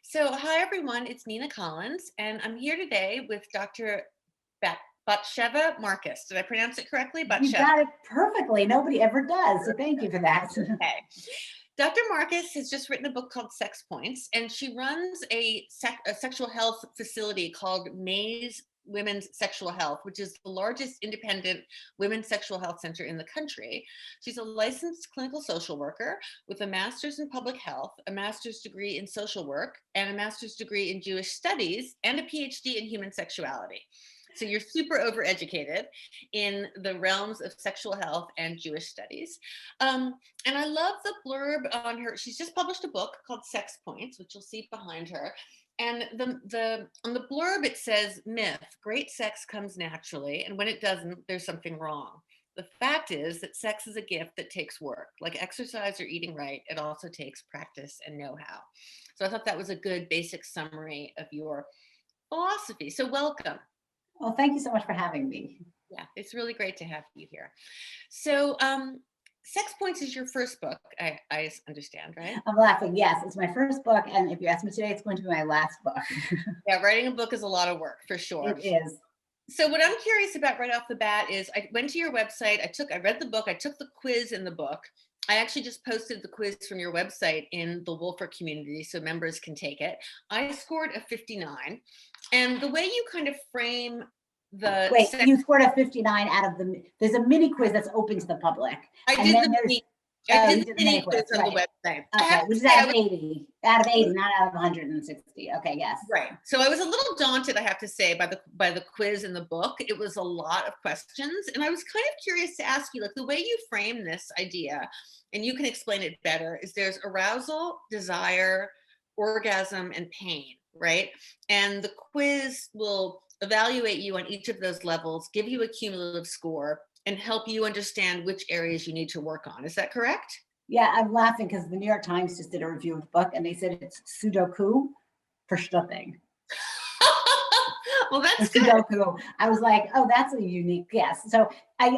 So, hi everyone, it's Nina Collins, and I'm here today with Dr. Sheva Marcus. Did I pronounce it correctly? You got it perfectly. Nobody ever does. So thank you for that. Okay. Dr. Marcus has just written a book called Sex Points, and she runs a sexual health facility called Mays Women's Sexual Health, which is the largest independent women's sexual health center in the country. She's a licensed clinical social worker with a master's in public health, a master's degree in social work, and a master's degree in Jewish studies, and a PhD in human sexuality. So you're super overeducated in the realms of sexual health and Jewish studies. And I love the blurb on her. She's just published a book called Sex Points, which you'll see behind her. And on the blurb, it says, myth, great sex comes naturally. And when it doesn't, there's something wrong. The fact is that sex is a gift that takes work. Like exercise or eating right, it also takes practice and know-how. So I thought that was a good basic summary of your philosophy. So welcome. Well, thank you so much for having me. Yeah, it's really great to have you here. So Sex Points is your first book, I understand, right? I'm laughing. Yes, it's my first book. And if you ask me today, it's going to be my last book. Yeah, writing a book is a lot of work, for sure. It is. So what I'm curious about right off the bat is I went to your website, I read the book, I took the quiz in the book. I actually just posted the quiz from your website in the Woolfer community so members can take it. I scored a 59. And the way you kind of frame the Wait, you scored a 59 out of there's a mini quiz that's open to the public. I did the mini quiz on the website. Okay, which is out of 80, not out of 160. Okay, yes. Right. So I was a little daunted, I have to say, by the quiz in the book. It was a lot of questions. And I was kind of curious to ask you, like the way you frame this idea, and you can explain it better, is there's arousal, desire, orgasm, and pain, right? And the quiz will evaluate you on each of those levels, give you a cumulative score, and help you understand which areas you need to work on. Is that correct? Yeah, I'm laughing because the New York Times just did a review of the book and they said it's Sudoku for nothing. Well, that's good. Sudoku. I was like, oh, that's a unique guess. So I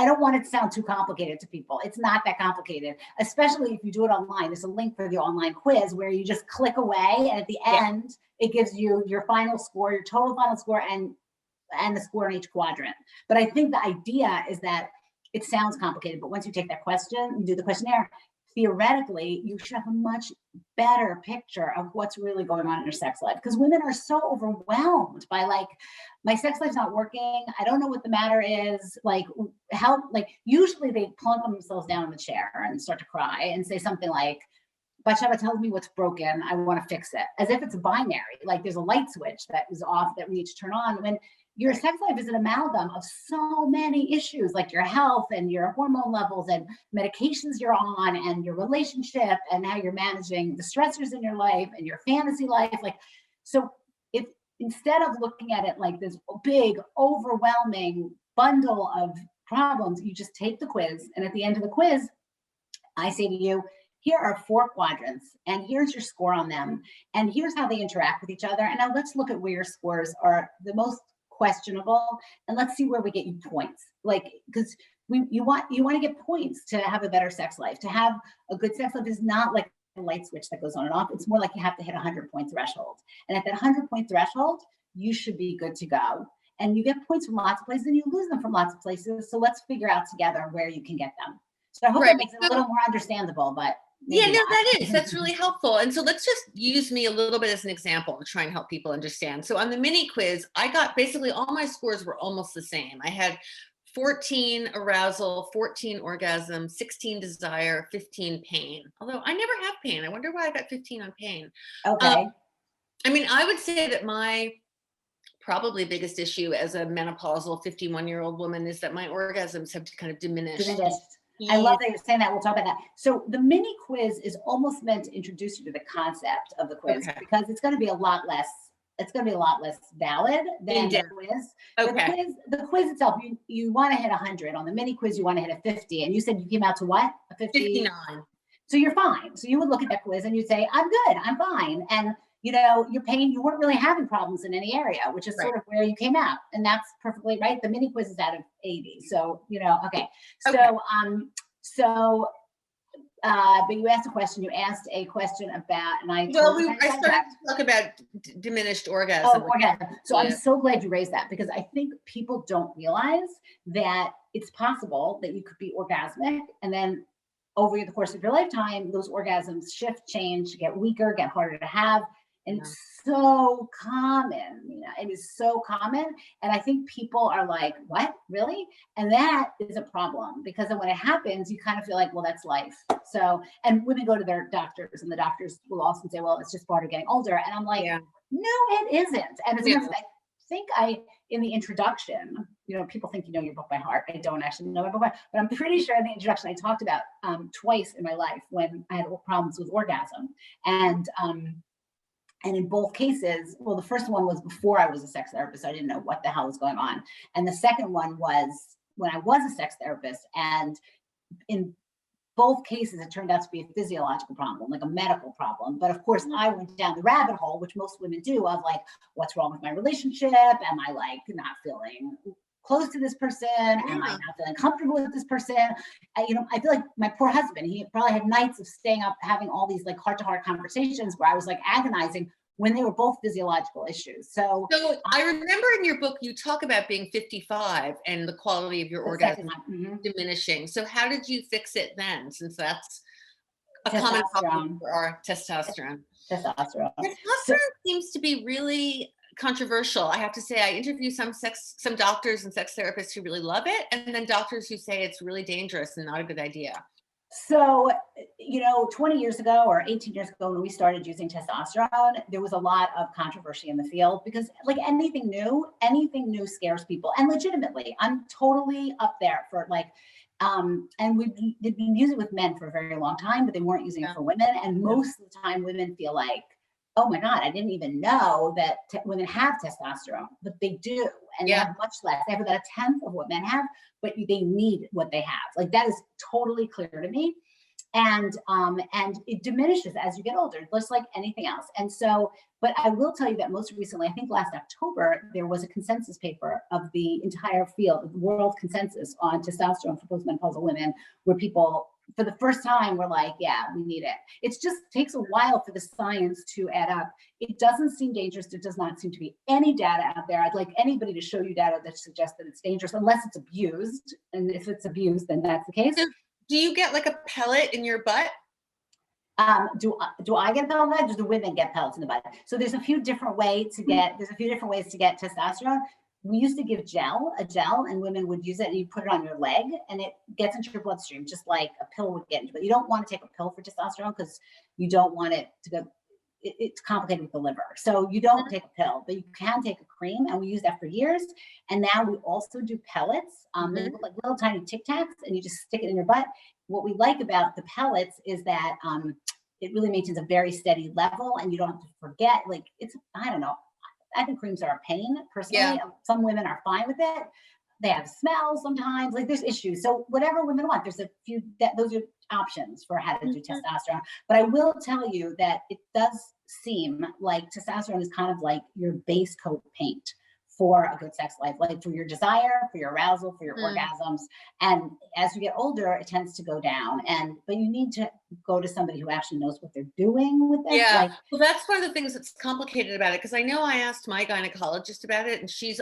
don't want it to sound too complicated to people. It's not that complicated, especially if you do it online. There's a link for the online quiz where you just click away and at the end, it gives you your final score, your total final score, and the score in each quadrant. But I think the idea is that it sounds complicated, but once you take that question, you do the questionnaire, theoretically, you should have a much better picture of what's really going on in your sex life. Because women are so overwhelmed by like, my sex life's not working. I don't know what the matter is. Like, usually they plunk themselves down in the chair and start to cry and say something like, Sheva tells me what's broken. I want to fix it. As if it's binary. Like there's a light switch that is off that we need to turn on. When your sex life is an amalgam of so many issues, like your health and your hormone levels and medications you're on and your relationship and how you're managing the stressors in your life and your fantasy life. Like, so if instead of looking at it like this big, overwhelming bundle of problems, you just take the quiz. And at the end of the quiz, I say to you, here are 4 quadrants, and here's your score on them, and here's how they interact with each other. And now let's look at where your scores are the most questionable, and let's see where we get you points. Like, because you want to get points to have a better sex life. To have a good sex life is not like a light switch that goes on and off. It's more like you have to hit a 100-point threshold. And at that 100-point threshold, you should be good to go. And you get points from lots of places, and you lose them from lots of places. So let's figure out together where you can get them. So I hope that makes it a little more understandable, but that's really helpful. And so let's just use me a little bit as an example to try and help people understand. So on the mini quiz, I got basically all my scores were almost the same. I had 14 arousal, 14 orgasm, 16 desire, 15 pain. Although I never have pain. I wonder why I got 15 on pain. Okay. I mean, I would say that my probably biggest issue as a menopausal 51-year-old woman is that my orgasms have kind of diminished. I love that you're saying that. We'll talk about that. So the mini quiz is almost meant to introduce you to the concept of the quiz because it's going to be a lot less. It's going to be a lot less valid than the quiz. Okay. The quiz itself, you want to hit 100. On the mini quiz, you want to hit a 50. And you said you came out to what? A 59. So you're fine. So you would look at that quiz and you'd say, I'm good. I'm fine. And your pain, you weren't really having problems in any area, which is sort of where you came out. And that's perfectly right. The mini quiz is out of 80. So, okay. So but you asked a question. You asked a question about, and I Well, totally I started that. to talk about diminished orgasm. Oh, orgasm. So I'm so glad you raised that, because I think people don't realize that it's possible that you could be orgasmic, and then over the course of your lifetime, those orgasms shift, change, get weaker, get harder to have. And Yeah. it's so common, it is so common. And I think people are like, what, really? And that is a problem, because then when it happens, you kind of feel like, well, that's life. So, and women go to their doctors, and the doctors will often say, well, it's just part of getting older. And I'm like, Yeah. no, it isn't. And as a matter of fact, in the introduction, people think you know your book by heart. I don't actually know my book by heart, but I'm pretty sure in the introduction I talked about twice in my life when I had problems with orgasm. And in both cases, well, the first one was before I was a sex therapist. I didn't know what the hell was going on. And the second one was when I was a sex therapist. And in both cases, it turned out to be a physiological problem, like a medical problem. But of course, I went down the rabbit hole, which most women do, of like, what's wrong with my relationship? Am I like not feeling close to this person? Am I not feeling comfortable with this person? I feel like my poor husband, he probably had nights of staying up, having all these like heart-to-heart conversations where I was like agonizing when they were both physiological issues. So I remember in your book, you talk about being 55 and the quality of your orgasm diminishing. So how did you fix it then? Since that's a common problem for our testosterone. Testosterone Seems to be really controversial. I have to say, I interview some doctors and sex therapists who really love it, and then doctors who say it's really dangerous and not a good idea. So, 20 years ago or 18 years ago, when we started using testosterone, there was a lot of controversy in the field, because like anything new scares people. And legitimately, I'm totally up there for like, and they've been using it with men for a very long time, but they weren't using it for women. And most of the time women feel like, oh my God, I didn't even know that women have testosterone, but they do. And they have much less. They have about 1/10 of what men have, but they need what they have. Like, that is totally clear to me. And it diminishes as you get older, just like anything else. And so, but I will tell you that most recently, I think last October, there was a consensus paper of the entire field, of the world consensus on testosterone for postmenopausal women, where people, for the first time, were like, yeah, we need it. It just takes a while for the science to add up. It doesn't seem dangerous. There does not seem to be any data out there. I'd like anybody to show you data that suggests that it's dangerous, unless it's abused. And if it's abused, then that's the case. Do you get like a pellet in your butt? Do I get a pellet in the butt? Or do women get pellets in the butt? So there's a few different ways to get testosterone. We used to give a gel, and women would use it, and you put it on your leg, and it gets into your bloodstream just like a pill would get into. But you don't want to take a pill for testosterone, because you don't want it to go. It's complicated with the liver, so you don't take a pill, but you can take a cream, and we use that for years. And now we also do pellets. They look like little tiny Tic Tacs, and you just stick it in your butt. What we like about the pellets is that it really maintains a very steady level, and you don't have to forget. Like, I don't know. I think creams are a pain, personally. Some women are fine with it. They have smells sometimes. Like, there's issues. So whatever women want, there's a few those are options for how to do testosterone. But I will tell you that it does seem like testosterone is kind of like your base coat paint for a good sex life, like for your desire, for your arousal, for your orgasms. And as you get older, it tends to go down. But you need to go to somebody who actually knows what they're doing with this. Yeah. Well, that's one of the things that's complicated about it, because I know I asked my gynecologist about it, and she's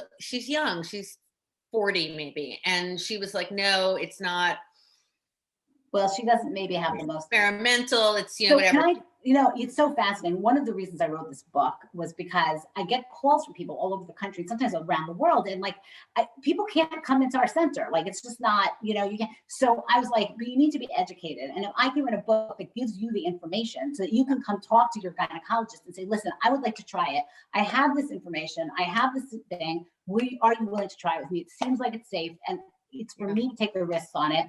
young. She's 40 maybe. And she was like, no, it's not. Well, she doesn't maybe have the most experimental. It's, whatever. It's so fascinating. One of the reasons I wrote this book was because I get calls from people all over the country, sometimes around the world. And like, people can't come into our center. Like, it's just not, you can't. So I was like, but you need to be educated. And if I give in a book that gives you the information so that you can come talk to your gynecologist and say, listen, I would like to try it. I have this information. I have this thing. Are you willing to try it with me? It seems like it's safe. And it's for me to take the risks on it.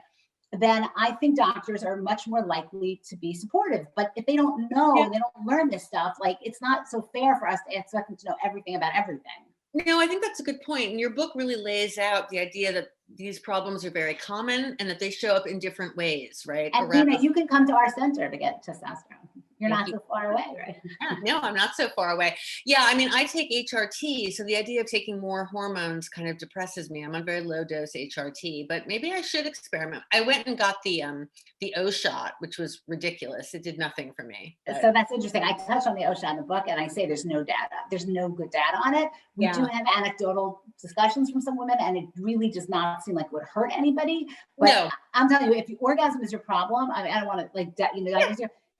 Then I think doctors are much more likely to be supportive. But if they don't know and they don't learn this stuff, like, it's not so fair for us to expect them to know everything about everything. No, I think that's a good point. And your book really lays out the idea that these problems are very common and that they show up in different ways, right? And you can come to our center to get testosterone. You're not so far away, right? Yeah, no, I'm not so far away. Yeah, I mean, I take HRT, so the idea of taking more hormones kind of depresses me. I'm on very low dose HRT, but maybe I should experiment. I went and got the O shot, which was ridiculous. It did nothing for me. But So that's interesting. I touch on the O shot in the book, and I say there's no data. There's no good data on it. We do have anecdotal discussions from some women, and it really does not seem like it would hurt anybody. But no, I'm telling you, if the orgasm is your problem, I mean, I don't want to like,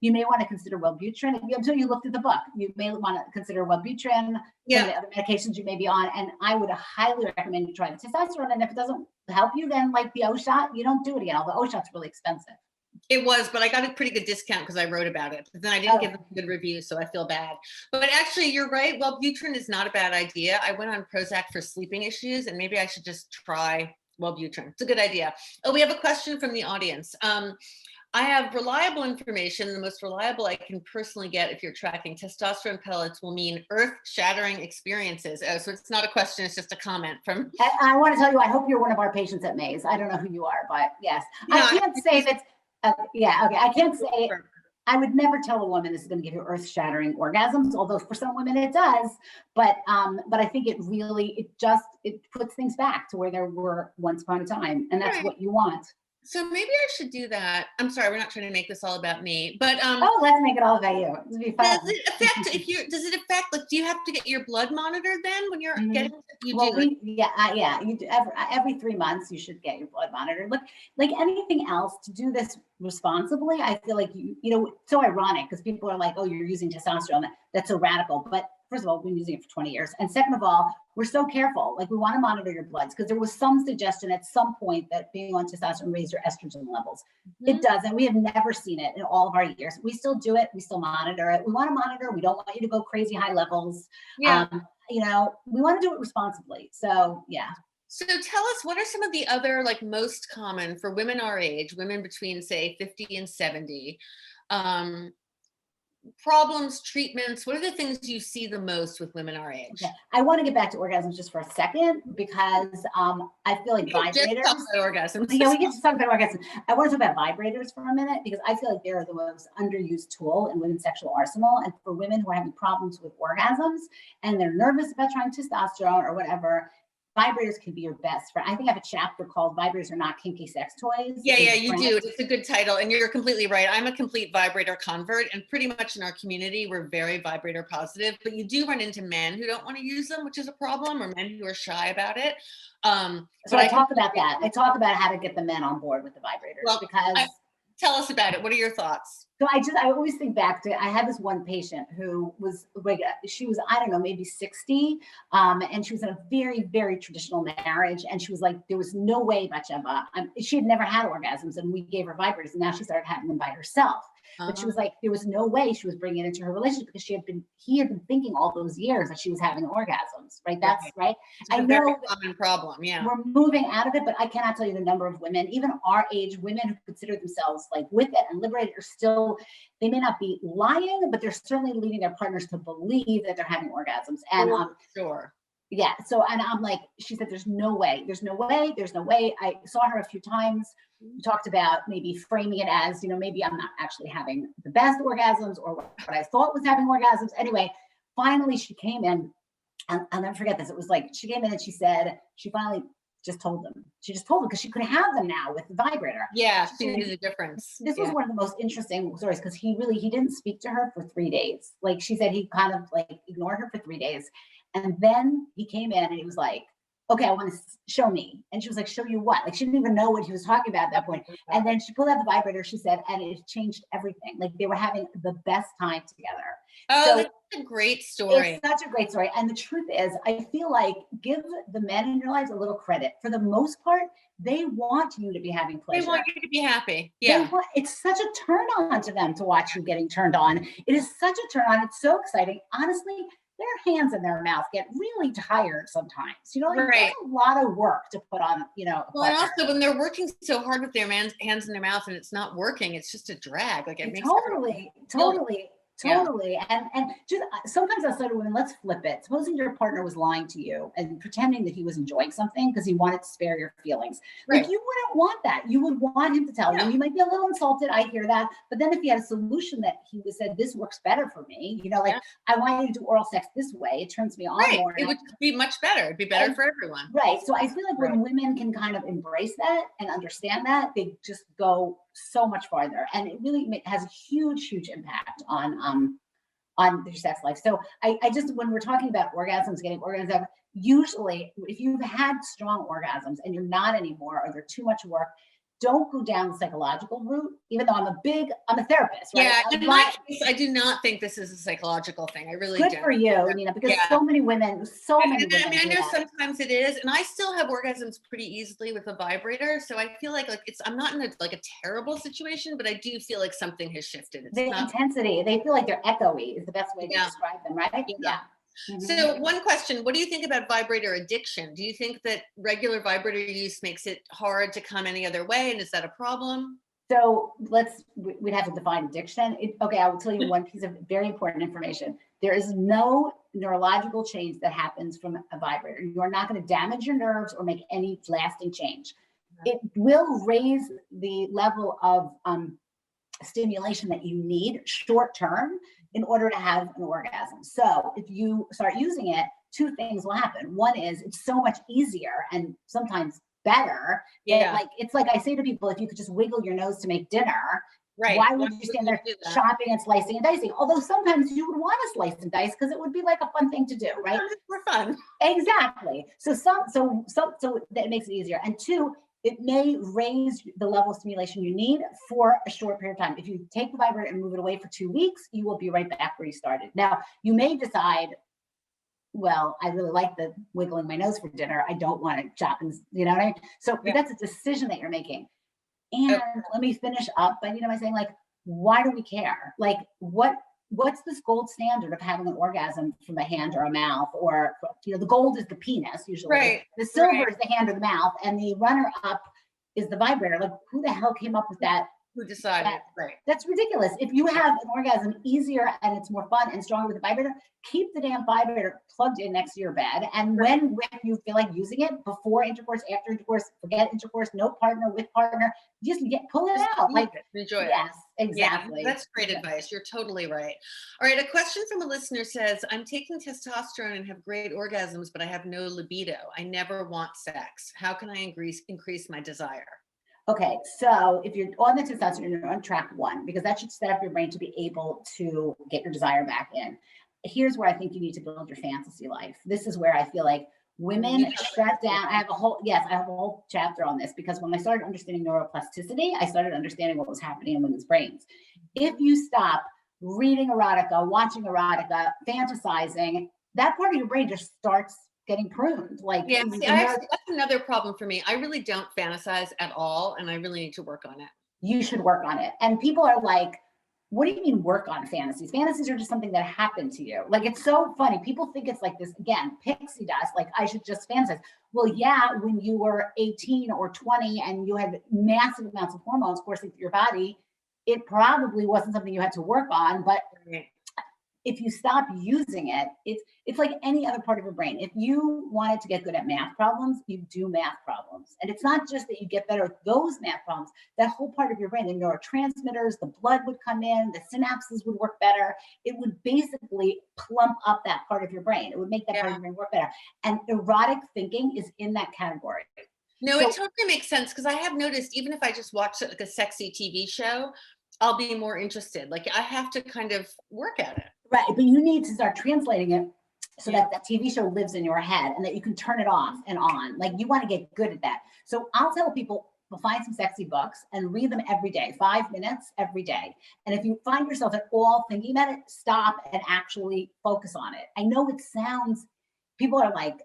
you may want to consider Wellbutrin. Until you looked at the book, you may want to consider Wellbutrin, some of the other medications you may be on. And I would highly recommend you try the testosterone. And if it doesn't help you, then like the O shot, you don't do it again. Although O shot's really expensive. It was, but I got a pretty good discount because I wrote about it. But then I didn't give them a good review, so I feel bad. But actually, you're right. Wellbutrin is not a bad idea. I went on Prozac for sleeping issues, and maybe I should just try Wellbutrin. It's a good idea. Oh, we have a question from the audience. I have reliable information. The most reliable I can personally get if you're tracking testosterone pellets will mean earth-shattering experiences. Oh, so it's not a question, it's just a comment from... I want to tell you, I hope you're one of our patients at Maze. I don't know who you are, but yes. No, I can't say that, I can't say, I would never tell a woman this is going to give you earth-shattering orgasms, although for some women it does. But I think it really, it puts things back to where there were once upon a time, and that's what you want. So maybe I should do that. I'm sorry, we're not trying to make this all about me, but let's make it all about you. It'll be fun. Does it affect like, do you have to get your blood monitored then when you're getting you do every 3 months you should get your blood monitored. Look, like anything else, to do this responsibly, I feel like you know, it's so ironic because people are like, oh, you're using testosterone, that's so radical. But first of all, we've been using it for 20 years. And second of all, we're so careful. Like, we want to monitor your bloods because there was some suggestion at some point that being on testosterone raised your estrogen levels. It doesn't. We have never seen it in all of our years. We still do it. We still monitor it. We want to monitor. We don't want you to go crazy high levels. You know, we want to do it responsibly. So, yeah. So tell us, what are some of the other like most common for women our age, women between say 50 and 70, problems, treatments? What are the things you see the most with women our age? Okay. I want to get back to orgasms just for a second because I feel like vibrators. Just talk about orgasms. Yeah, we get to talk about orgasms. I want to talk about vibrators for a minute because I feel like they're the most underused tool in women's sexual arsenal. And for women who are having problems with orgasms and they're nervous about trying testosterone or whatever, vibrators can be your best friend. I think I have a chapter called "Vibrators Are Not Kinky Sex Toys." Yeah, you do. It's a good title, and you're completely right. I'm a complete vibrator convert, and pretty much in our community, we're very vibrator positive. But you do run into men who don't want to use them, which is a problem, or men who are shy about it. So I talk about that. I talk about how to get the men on board with the vibrators because. Tell us about it. What are your thoughts? So I always think back to, I had this one patient who was like, she was, I don't know, maybe 60. And she was in a very, very traditional marriage. And she was like, there was no way much of she had never had orgasms, and we gave her vibrators, and now she started having them by herself. But she was like, there was no way she was bringing it into her relationship because he had been thinking all those years that she was having orgasms, right? That's right. It's a very common problem. Yeah. We're moving out of it, but I cannot tell you the number of women, even our age, women who consider themselves like with it and liberated, are still, they may not be lying, but they're certainly leading their partners to believe that they're having orgasms. And sure. Yeah. So, and I'm like, she said, there's no way. I saw her a few times. We talked about maybe framing it as, you know, maybe I'm not actually having the best orgasms or what I thought was having orgasms. Anyway, finally she came in, and I'll never forget this. It was like, she came in and she said, she finally just told them. She just told them because she could have them now with the vibrator. Yeah, she knew the difference. This was one of the most interesting stories because he didn't speak to her for 3 days. Like she said, he kind of like ignored her for 3 days. And then he came in and he was like, okay, I want to show me. And she was like, show you what? Like she didn't even know what he was talking about at that point. And then she pulled out the vibrator, she said, and it changed everything. Like they were having the best time together. Oh, so, that's a great story. It's such a great story. And the truth is, I feel like give the men in your lives a little credit. For the most part, they want you to be having pleasure. They want you to be happy. Yeah. It's such a turn on to them to watch you getting turned on. It is such a turn on. It's so exciting. Honestly, their hands in their mouth get really tired sometimes. You know, like it's a lot of work to put on, you know. Well, and also when they're working so hard with their hands in their mouth and it's not working, it's just a drag. Like it makes totally. Totally. And just sometimes I'll say to women, let's flip it. Supposing your partner was lying to you and pretending that he was enjoying something because he wanted to spare your feelings. Like, Right. you wouldn't want that. You would want him to tell you. You might be a little insulted. I hear that. But then if he had a solution that he was said, this works better for me, you know, like, I want you to do oral sex this way. It turns me on more. It would be much better. It'd be better for everyone. Right. So I feel like when women can kind of embrace that and understand that, they just go so much farther. And it really has a huge, huge impact on their sex life. So I just, when we're talking about orgasms, getting orgasms, usually if you've had strong orgasms and you're not anymore, or they're too much work, don't go down the psychological route, even though I'm a therapist, right? Yeah, in my case, I do not think this is a psychological thing. I really Good for you, Nina, because so many women, I mean, I know sometimes it is, and I still have orgasms pretty easily with a vibrator. So I feel like I'm not in a terrible situation, but I do feel like something has shifted. It's the intensity, they feel like they're echoey is the best way to describe them, right? Yeah. So one question, what do you think about vibrator addiction? Do you think that regular vibrator use makes it hard to come any other way? And is that a problem? So we'd have to define addiction. Okay, I will tell you one piece of very important information. There is no neurological change that happens from a vibrator. You are not going to damage your nerves or make any lasting change. It will raise the level of stimulation that you need short term in order to have an orgasm. So if you start using it, two things will happen. One is it's so much easier and sometimes better. It's like I say to people, if you could just wiggle your nose to make dinner, why would you stand there chopping and slicing and dicing? Although sometimes you would want to slice and dice because it would be like a fun thing to do, right? For fun. Exactly. So that makes it easier. And two, it may raise the level of stimulation you need for a short period of time. If you take the vibrator and move it away for 2 weeks, you will be right back where you started. Now, you may decide, well, I really like the wiggling my nose for dinner. I don't want to chop and, you know what I mean? So that's a decision that you're making. And let me finish up by, by saying, like, why do we care? Like, what's this gold standard of having an orgasm from a hand or a mouth? Or, the gold is the penis usually. Right. The silver is the hand or the mouth, and the runner up is the vibrator. Like, who the hell came up with that? Who decided? That's ridiculous. If you have an orgasm easier and it's more fun and stronger with the vibrator, keep the damn vibrator plugged in next to your bed. And when you feel like using it, before intercourse, after intercourse, forget intercourse, no partner, with partner, just pull it out. Enjoy it. Yes, exactly. Yeah, that's great advice. You're totally right. All right. A question from a listener says, I'm taking testosterone and have great orgasms, but I have no libido. I never want sex. How can I increase my desire? Okay, so if you're on the testosterone, you're on track 1, because that should set up your brain to be able to get your desire back in. Here's where I think you need to build your fantasy life. This is where I feel like women shut down. I have a whole chapter on this, because when I started understanding neuroplasticity, I started understanding what was happening in women's brains. If you stop reading erotica, watching erotica, fantasizing, that part of your brain just starts getting pruned. That's another problem for me. I really don't fantasize at all, and I really need to work on it. You should work on it. And people are like, what do you mean work on fantasies? Fantasies are just something that happened to you. Like, it's so funny. People think it's like this, again, pixie dust, like I should just fantasize. Well, yeah, when you were 18 or 20 and you had massive amounts of hormones coursing through your body, it probably wasn't something you had to work on, but if you stop using it, it's like any other part of your brain. If you wanted to get good at math problems, you do math problems. And it's not just that you get better at those math problems, that whole part of your brain, the neurotransmitters, the blood would come in, the synapses would work better. It would basically plump up that part of your brain. It would make that part of your brain work better. And erotic thinking is in that category. No, it totally makes sense, because I have noticed, even if I just watch like a sexy TV show, I'll be more interested. Like, I have to kind of work at it. Right, but you need to start translating it so that that TV show lives in your head and that you can turn it off and on. Like, you want to get good at that. So I'll tell people, find some sexy books and read them every day, 5 minutes every day. And if you find yourself at all thinking about it, stop and actually focus on it. I know it sounds, people are like,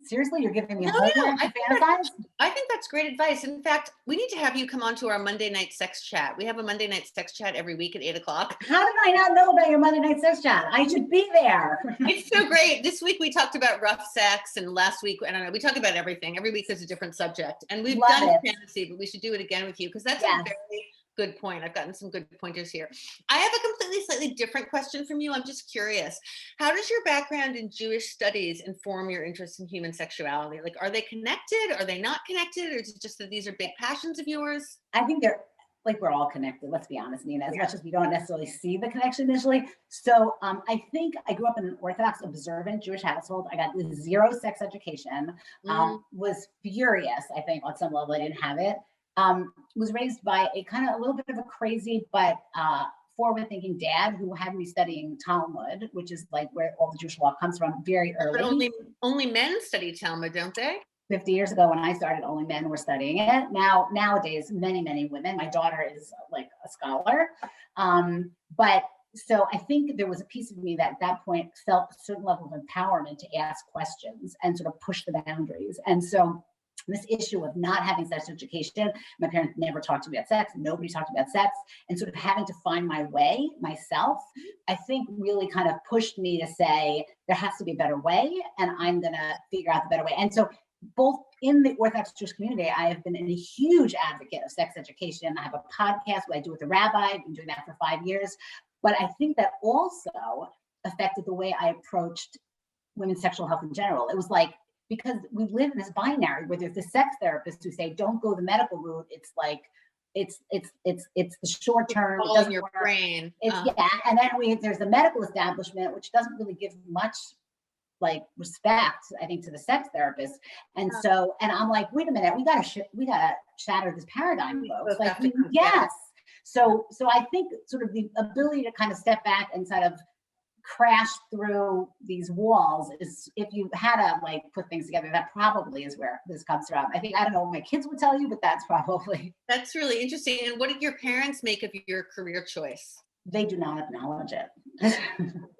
seriously, you're giving me homework to fantasize? I think that's great advice. In fact, we need to have you come on to our Monday night sex chat. We have a Monday night sex chat every week at 8:00. How did I not know about your Monday night sex chat? I should be there. It's so great. This week we talked about rough sex, and last week, I don't know, we talk about everything. Every week there's a different subject. And we've done fantasy, but we should do it again with you, because that's a very good point. I've gotten some good pointers here. I have a completely slightly different question from you. I'm just curious. How does your background in Jewish studies inform your interest in human sexuality? Like, are they connected? Are they not connected? Or is it just that these are big passions of yours? I think they're like, we're all connected. Let's be honest, Nina, as Yeah. much as we don't necessarily see the connection initially. So I think I grew up in an Orthodox observant Jewish household. I got zero sex education, Mm, was furious, I think on some level I didn't have it. Was raised by a kind of a little bit of a crazy, but forward thinking dad who had me studying Talmud, which is like where all the Jewish law comes from, very but early. only men study Talmud, don't they? 50 years ago when I started, only men were studying it. Nowadays, many women. My daughter is like a scholar. But so I think there was a piece of me that at that point felt a certain level of empowerment to ask questions and sort of push the boundaries. And so this issue of not having sex education, my parents never talked to me about sex, nobody talked about sex, and sort of having to find my way myself, I think really kind of pushed me to say, there has to be a better way, and I'm gonna figure out the better way. And so both in the Orthodox Jewish community, I have been a huge advocate of sex education. I have a podcast that I do with a rabbi. I've been doing that for 5 years. But I think that also affected the way I approached women's sexual health in general. It was like, because we live in this binary where there's the sex therapists who say, don't go the medical route. It's like, it's the short term. All It in doesn't your work. brain. Yeah. And then there's the medical establishment, which doesn't really give much like respect, I think, to the sex therapist. And so, and I'm like, wait a minute, we gotta shatter this paradigm, folks. Like, yes. So I think sort of the ability to kind of step back and sort of crash through these walls is, if you had to like put things together, that probably is where this comes from. I think, I don't know what my kids would tell you, but that's probably. That's really interesting. And what did your parents make of your career choice? They do not acknowledge it.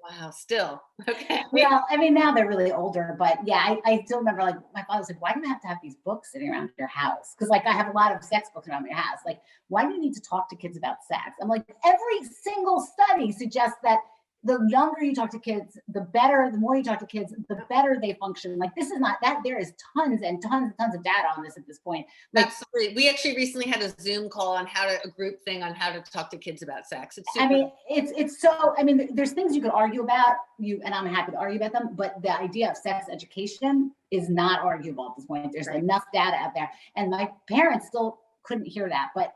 Wow, still. Okay. Well, I mean, now they're really older, but yeah, I still remember, like, my father said, why do you have to have these books sitting around your house? Because like I have a lot of sex books around my house. Like, why do you need to talk to kids about sex? I'm like, every single study suggests that the younger you talk to kids, the better, the more you talk to kids, the better they function. Like, this is not that, there is tons and tons of data on this at this point. Like, absolutely. We actually recently had a Zoom call on a group thing on how to talk to kids about sex. It's super. I mean, it's so, I mean, there's things you could argue about, and I'm happy to argue about them, but the idea of sex education is not arguable at this point. There's enough data out there. And my parents still couldn't hear that, but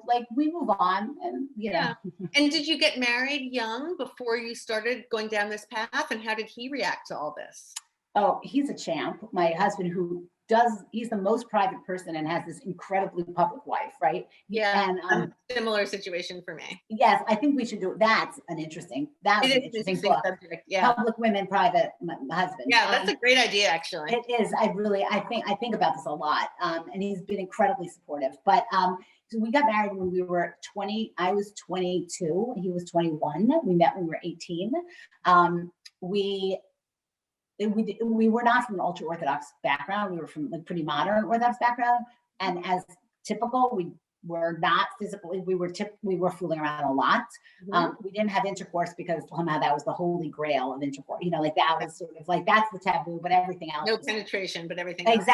like, we move on, and Yeah. And did you get married young before you started going down this path? And how did he react to all this? Oh, he's a champ. My husband, he's the most private person and has this incredibly public wife, right? Yeah. And similar situation for me. yes, I think we should do. That was an interesting book. Subject. Yeah. Public women, private husband. Yeah, that's a great idea, actually. It is. I think about this a lot. And he's been incredibly supportive. But so we got married when we were 20. I was 22. He was 21. We met when we were 18. We were not from an ultra Orthodox background. We were from like pretty modern Orthodox background. And as typical, we were not physically, we were fooling around a lot. We didn't have intercourse because somehow that was the holy grail of intercourse. Like, that was sort of like, that's the taboo, but everything else. No penetration, but everything else.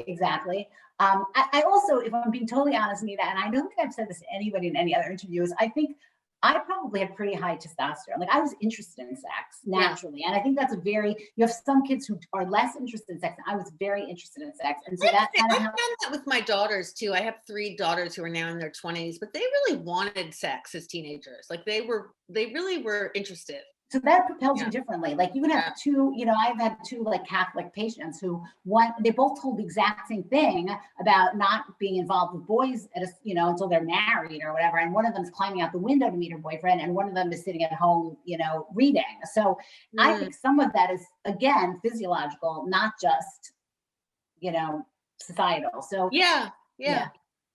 Exactly. I also, if I'm being totally honest, Nina, and I don't think I've said this to anybody in any other interviews, I think I probably had pretty high testosterone. Like, I was interested in sex naturally. And I think that's you have some kids who are less interested in sex. And I was very interested in sex. And so that kind of I've done that with my daughters too. I have 3 daughters who are now in their 20s, but they really wanted sex as teenagers. Like, they really were interested. So that propels you differently. Like, you can have 2, I've had 2 like Catholic patients who they both told the exact same thing about not being involved with boys at until they're married or whatever. And one of them is climbing out the window to meet her boyfriend, and one of them is sitting at home, reading. So I think some of that is, again, physiological, not just, societal. So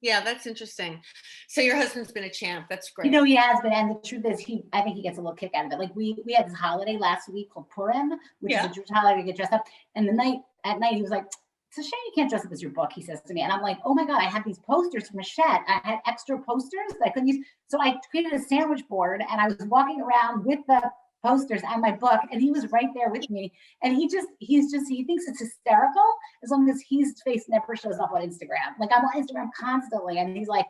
yeah, that's interesting. So your husband's been a champ. That's great. He has been, and the truth is, I think he gets a little kick out of it. Like, we had this holiday last week called Purim, which is a Jewish holiday to get dressed up. And at night, he was like, "It's a shame you can't dress up as your book," he says to me. And I'm like, "Oh my God, I had these posters from Machette. I had extra posters that I couldn't use." So I created a sandwich board, and I was walking around with the posters and my book, and he was right there with me. And he thinks it's hysterical as long as his face never shows up on Instagram. Like, I'm on Instagram constantly, and he's like,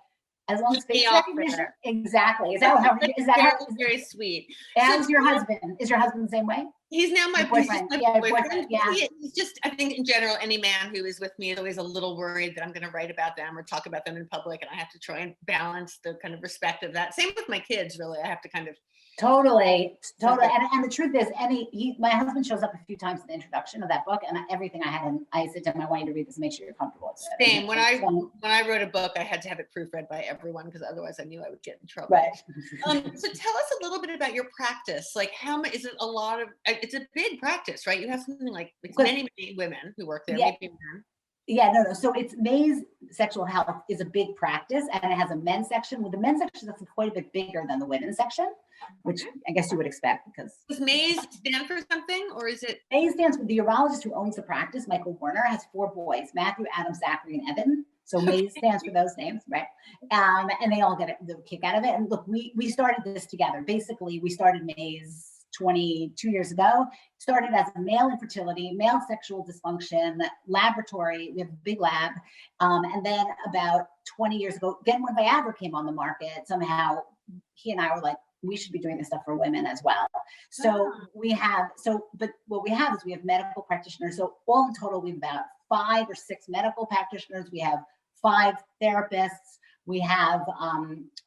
As long as Took me face off recognition, there. exactly. Is that how? Is that Very, how? very sweet. So How's your husband? Is your husband the same way? he's now Your he's just boyfriend? my Yeah, boyfriend. Yeah. He's just, I think in general, any man who is with me is always a little worried that I'm going to write about them or talk about them in public. And I have to try and balance the kind of respect of that. Same with my kids, really. I have to kind of. Totally. Okay. And the truth is, my husband shows up a few times in the introduction of that book, and everything I had him, I said to him, I want you to read this and make sure you're comfortable with it. Same. When I wrote a book, I had to have it proofread by everyone because otherwise I knew I would get in trouble. Right. So tell us a little bit about your practice. Like, how much is it? A lot of, it's a big practice, right? You have something like many women who work there, maybe men. Yeah, no. So it's May's Sexual Health is a big practice, and it has a men's section. With the men's section, that's quite a bit bigger than the women's section, which I guess you would expect because. Does Mays stand for something, or is it? May stands for the urologist who owns the practice. Michael Warner has 4 boys: Matthew, Adam, Zachary, and Evan. So May stands for those names, right? And they all get the kick out of it. And look, we started this together. Basically, we started May's 22 years ago. Started as a male infertility, male sexual dysfunction laboratory. We have a big lab. And then about 20 years ago, then when Viagra came on the market, somehow he and I were like, we should be doing this stuff for women as well. So but what we have is we have medical practitioners. So all in total, we have about 5 or 6 medical practitioners. We have 5 therapists. We have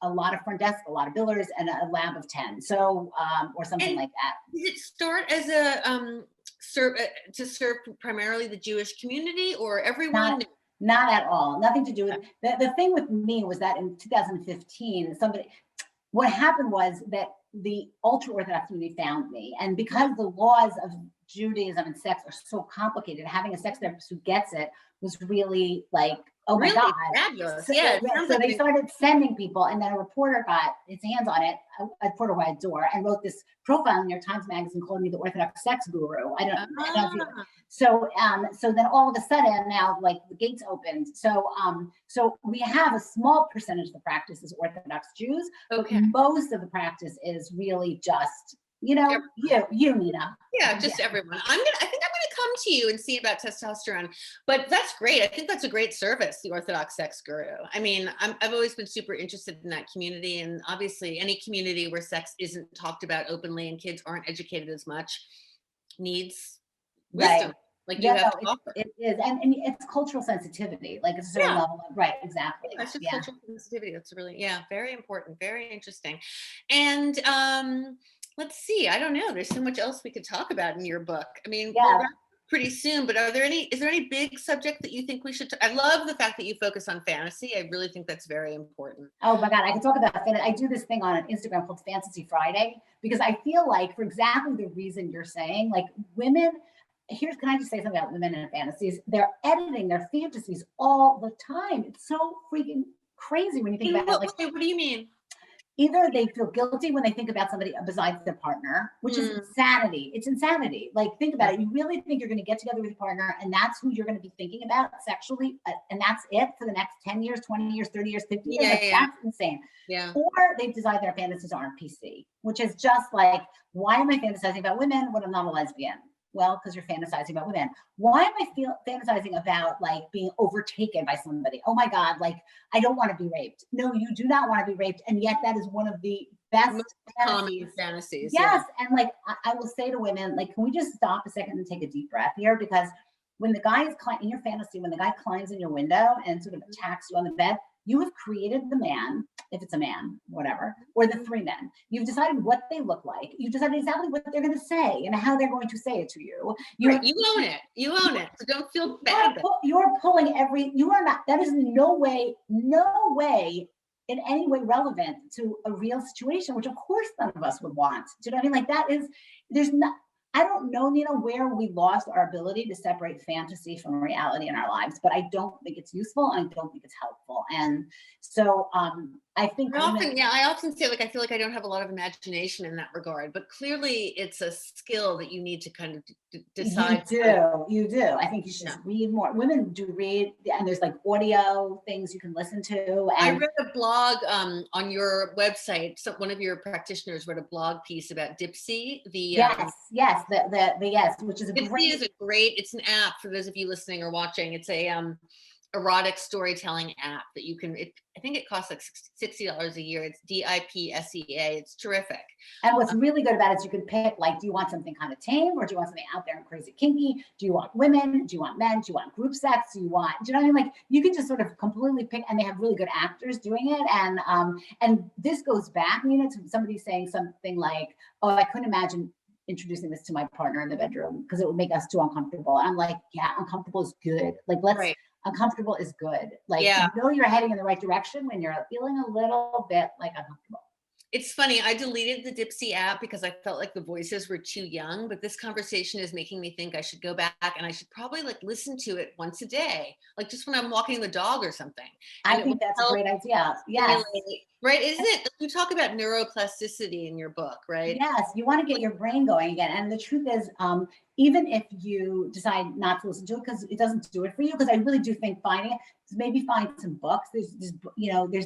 a lot of front desk, a lot of billers, and a lab of 10. So, or something like that. Did it start as a to serve primarily the Jewish community or everyone? Not at all. Nothing to do with the thing with me was that in 2015, what happened was that the ultra Orthodox community found me, and because the laws of Judaism and sex are so complicated, having a sex therapist who gets it was really like, oh my God. Fabulous. So, yeah. So they started sending people, and then a reporter got his hands on it, a reporter who I adore, and wrote this profile in New York Times Magazine calling me the Orthodox sex guru. I don't know if you, so then all of a sudden now, like, the gates opened. So we have a small percentage of the practice is Orthodox Jews, but most of the practice is really just, you, Nina. Yeah, just everyone. I think I'm gonna come to you and see about testosterone. But that's great. I think that's a great service, the Orthodox Sex Guru. I mean, I've always been super interested in that community, and obviously any community where sex isn't talked about openly and kids aren't educated as much needs wisdom. Right. Like you have to offer. It is, and it's cultural sensitivity. Like it's a certain level of, right, exactly. That's just cultural sensitivity. That's really, very important, very interesting. And let's see, I don't know. There's so much else we could talk about in your book. I mean, we'll wrap pretty soon, but is there any big subject that you think we should, I love the fact that you focus on fantasy. I really think that's very important. Oh my God, I can talk about fantasy. I do this thing on Instagram called Fantasy Friday, because I feel like, for exactly the reason you're saying, like, women, can I just say something about women and fantasies? They're editing their fantasies all the time. It's so freaking crazy when you think about it. Like, what do you mean? Either they feel guilty when they think about somebody besides their partner, which is insanity. It's insanity. Like, think about it. You really think you're going to get together with your partner and that's who you're going to be thinking about sexually, and that's it for the next 10 years, 20 years, 30 years, 50 years? That's insane. Yeah. Or they've decided their fantasies aren't PC, which is just like, why am I fantasizing about women when I'm not a lesbian? Well, because you're fantasizing about women. Why am I fantasizing about, like, being overtaken by somebody? Oh my God, like, I don't want to be raped. No, you do not want to be raped. And yet that is one of the best fantasies. Yes. And like, I will say to women, like, can we just stop a second and take a deep breath here? Because when the guy is in your fantasy, when the guy climbs in your window and sort of attacks you on the bed, you have created the man, if it's a man, whatever, or the 3 men. You've decided what they look like. You've decided exactly what they're going to say and how they're going to say it to you. You own it. You own it. So don't feel bad. You're pulling you are not, that is in no way in any way relevant to a real situation, which of course none of us would want. Do you know what I mean? Like, that is, I don't know, Nina, where we lost our ability to separate fantasy from reality in our lives, but I don't think it's useful and I don't think it's helpful. And so I think I often say, like, I feel like I don't have a lot of imagination in that regard, but clearly it's a skill that you need to kind of decide. You do. I think you should just read more. Women do read, and there's like audio things you can listen to. And I read a blog on your website. So one of your practitioners wrote a blog piece about Dipsy. Yes, which is Dipsy is a great. It's an app for those of you listening or watching. It's a erotic storytelling app that you can, I think it costs like $60 a year. It's DIPSEA. It's terrific. And what's really good about it is you can pick, like, do you want something kind of tame, or do you want something out there and crazy kinky? Do you want women? Do you want men? Do you want group sex? Do you know what I mean? Like, you can just sort of completely pick, and they have really good actors doing it. And this goes back, to somebody saying something like, oh, I couldn't imagine introducing this to my partner in the bedroom because it would make us too uncomfortable. And I'm like, yeah, uncomfortable is good. Like, Right. uncomfortable is good. Like, Yeah. you're heading in the right direction when you're feeling a little bit like uncomfortable. It's funny, I deleted the Dipsy app because I felt like the voices were too young, but this conversation is making me think I should go back and I should probably like listen to it once a day, like just when I'm walking the dog or something. I And it think will that's a help great idea. Yes. stimulate, right? Isn't it? You talk about neuroplasticity in your book, right? Yes, you want to get your brain going again. And the truth is, even if you decide not to listen to it because it doesn't do it for you, because I really do think finding it, maybe find some books. There's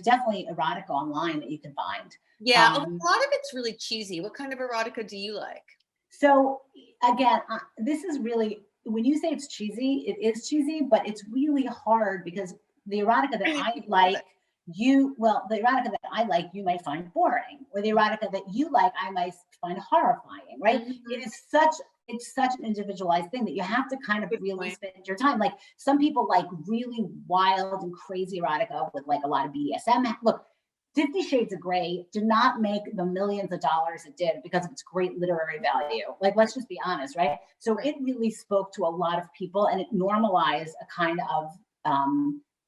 definitely erotica online that you can find. Yeah, a lot Um, of it's really cheesy. What kind of erotica do you like? so again, this is really, when you say it's cheesy, it is cheesy, but it's really hard because the erotica that I mean, I people love like, it. the erotica that I like, you might find boring, or the erotica that you like, I might find horrifying, right? Mhm. It's such an individualized thing that you have to kind of Good really point. spend your time. Like, some people like really wild and crazy erotica with like a lot of BDSM. Look, 50 Shades of Grey did not make the millions of dollars it did because of its great literary value. Like, let's just be honest, right? So Right. it really spoke to a lot of people, and it normalized a kind of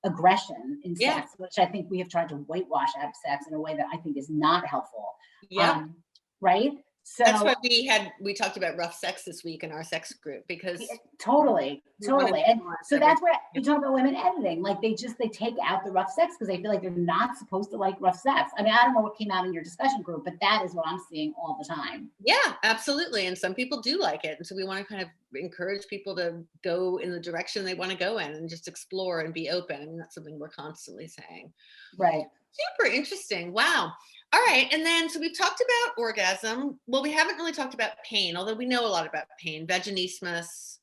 aggression in Yeah. sex, which I think we have tried to whitewash out of sex in a way that I think is not helpful. Yep. Um, right? That's why So we talked about rough sex this week in our sex group because totally, we want to totally. And normalize so everything. that's where you talk about women editing. Like, they take out the rough sex because they feel like they're not supposed to like rough sex. I mean, I don't know what came out in your discussion group, but that is what I'm seeing all the time. Yeah, absolutely. And some people do like it. And so we want to kind of encourage people to go in the direction they want to go in and just explore and be open. I mean, that's something we're constantly saying. Right. Super interesting. Wow. All right. And then, so we've talked about orgasm. Well, we haven't really talked about pain, although we know a lot about pain, vaginismus,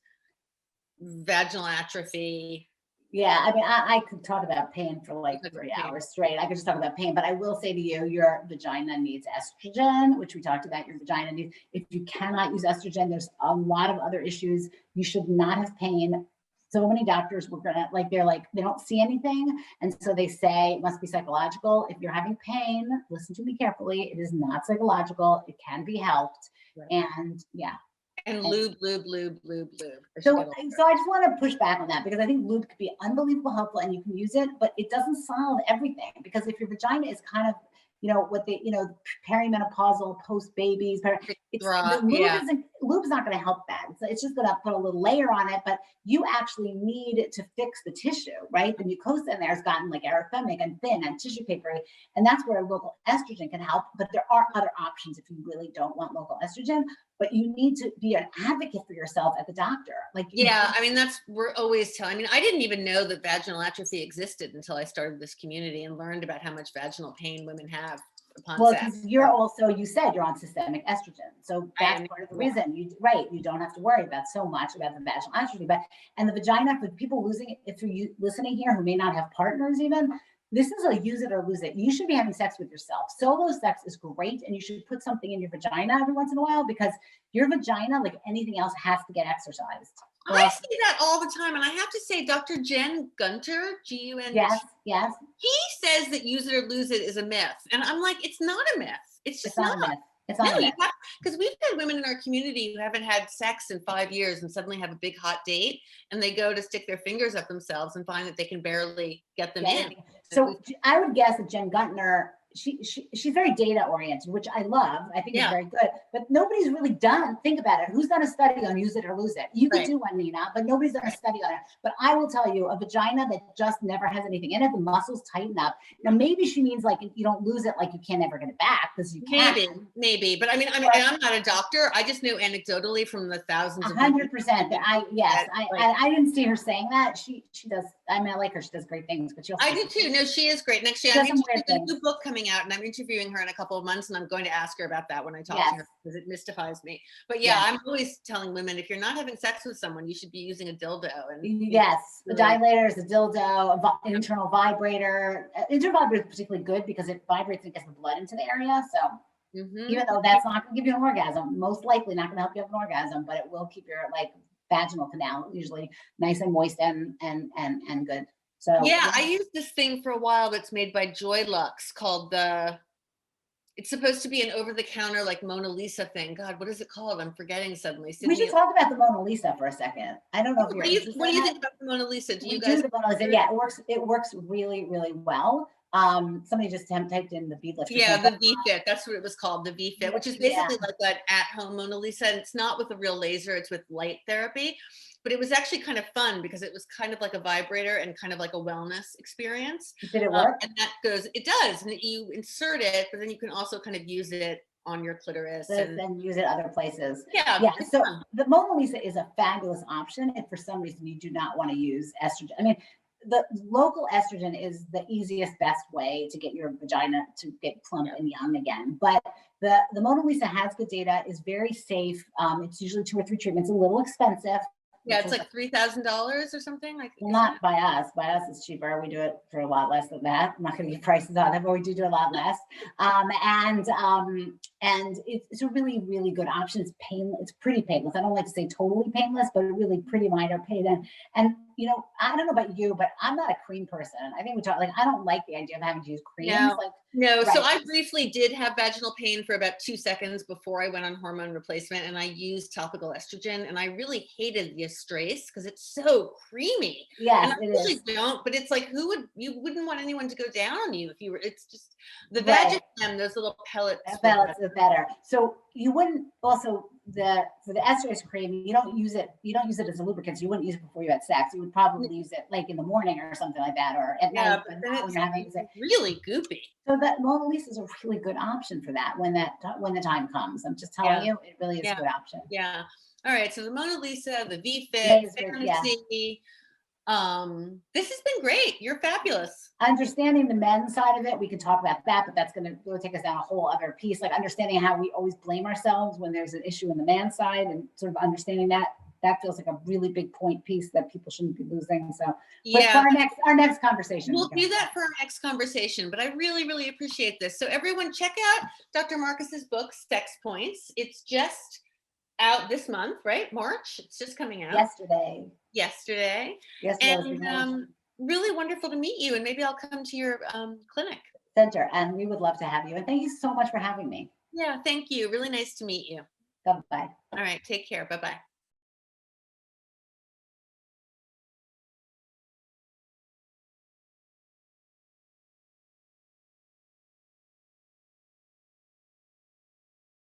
vaginal atrophy. Yeah, I mean, I could talk about pain for We like talked about 3 pain. hours straight. I could just talk about pain, but I will say to you, your vagina needs estrogen, which we talked about. Your vagina needs, if you cannot use estrogen, there's a lot of other issues. You should not have pain. So many doctors were gonna, like, they're like, they don't see anything. And so they say it must be psychological. If you're having pain, listen to me carefully. It is not psychological. It can be helped. Right. And yeah. And And lube, lube, lube, lube, lube. I should so, get all so I just want to push back on that because I think lube could be unbelievable helpful and you can use it, but it doesn't solve everything. Because if your vagina is kind of, what they, perimenopausal, post babies, it's the lube Yeah. lube's not going to help that. It's just going to put a little layer on it, but you actually need to fix the tissue, right? The mucosa in there has gotten like erythemic and thin and tissue papery, and that's where local estrogen can help. But there are other options if you really don't want local estrogen. But you need to be an advocate for yourself at the doctor. Like, Yeah, I mean, we're always telling, I mean, I didn't even know that vaginal atrophy existed until I started this community and learned about how much vaginal pain women have upon well, sex. because you're also, you said you're on systemic estrogen. So I that's am part of the more. reason you don't have to worry about so much about the vaginal atrophy. And the vagina, for people losing it, if you're listening here who may not have partners even, this is a use it or lose it. You should be having sex with yourself. Solo sex is great. And you should put something in your vagina every once in a while because your vagina, like anything else, has to get exercised. I see that all the time. And I have to say, Dr. Jen Gunter, Gunter, Yes. he says that use it or lose it is a myth. And I'm like, it's not a myth. It's just It's not not. a myth. It's No, not a you myth. have, because we've had women in our community who haven't had sex in 5 years and suddenly have a big hot date and they go to stick their fingers up themselves and find that they can barely get them in. So I would guess that Jen Guntner, she's very data oriented, which I love. I think is Yeah. very good. But nobody's really done. Think about it. Who's done a study on use it or lose it? You could Right. do one, Nina, but nobody's done a study on it. But I will tell you, a vagina that just never has anything in it, the muscles tighten up. Now maybe she means like you don't lose it, like you can't ever get it back because you can. Maybe, but I mean, I'm not a doctor. I just know anecdotally from the thousands of 100%. that, I didn't see her saying that. She does. I mean, I like her. She does great things. But I do too. No, she is great. Next year, She I does mean, some weird she's a things. new book coming coming out, and I'm interviewing her in a couple of months, and I'm going to ask her about that when I talk to Yes. her, because it mystifies me. But yeah, Yes. I'm always telling women, if you're not having sex with someone, you should be using a dildo. And Yes, a really, dilator is a dildo, an internal vibrator. Internal vibrator is particularly good because it vibrates and gets the blood into the area. So even though that's not going to give you an orgasm, most likely not going to help you have an orgasm, but it will keep your like vaginal canal usually nice and moist and good. So yeah, I used this thing for a while that's made by Joy Lux called the. It's supposed to be an over-the-counter like Mona Lisa thing. God, what is it called? I'm forgetting suddenly. we should Sydney, talk about the Mona Lisa for a second. I don't know if you're interested what do in you that. think about the Mona Lisa? Do We you do guys? the Mona Lisa. Yeah, it works really, really well. Somebody just typed in the beadless. Yeah, the V-Fit. That's what it was called, the V-Fit, which is Yeah. basically like that at-home Mona Lisa. And it's not with a real laser, it's with light therapy. But it was actually kind of fun because it was kind of like a vibrator and kind of like a wellness experience. Did it work? And that goes, it does. And you insert it, but then you can also kind of use it on your clitoris. And Then use it other places. yeah, Yeah. it's So fun. the Mona Lisa is a fabulous option if for some reason you do not want to use estrogen. I mean, the local estrogen is the easiest, best way to get your vagina to get plump and young again. But the Mona Lisa has good data, is very safe. It's usually 2 or 3 treatments, a little expensive. Yeah, it's like $3,000 or something. Like, Well, not by us. By us, it's cheaper. We do it for a lot less than that. I'm not going to give prices on it, but we do a lot less. And it's a really, really good option. It's painless. It's pretty painless. I don't like to say totally painless, but really pretty minor pain. And you know, I don't know about you, but I'm not a cream person. I think we talk like I don't like the idea of having to use creams. no, Like no. So right. I briefly did have vaginal pain for about 2 seconds before I went on hormone replacement, and I used topical estrogen, and I really hated the Estrace because it's so creamy. And Yes, I it usually is. don't, but it's like, you wouldn't want anyone to go down on you if you were. It's just the Right. Vagitem, those little pellets. Balance the better. So you wouldn't also for the estrus cream, you don't use it as a lubricant. So you wouldn't use it before you had sex. You would probably use it like in the morning or something like that, or at Yeah, night, but but then not when it's you're having sex. really goopy. So that Mona Lisa is a really good option for that when the time comes. I'm just telling you, it really is a Yeah, good option. yeah. All right, so the Mona Lisa, the V-Fit, Amazing, yeah. Fantasy. This has been great. You're fabulous. Understanding the men's side of it, we can talk about that, but that's going to take us down a whole other piece. Like understanding how we always blame ourselves when there's an issue in the man's side, and sort of understanding that feels like a really big piece that people shouldn't be losing. So, but for Yeah, our next conversation, we'll do that for our next conversation. But I really, really appreciate this. So everyone, check out Dr. Marcus's book, Sex Points. It's just out this month, right? March. It's just coming out yesterday. Yesterday. Yesterday And really wonderful to meet you. And maybe I'll come to your clinic. Center, and we would love to have you. And thank you so much for having me. Yeah, thank you. Really nice to meet you. Bye-bye. All right, take care. Bye-bye.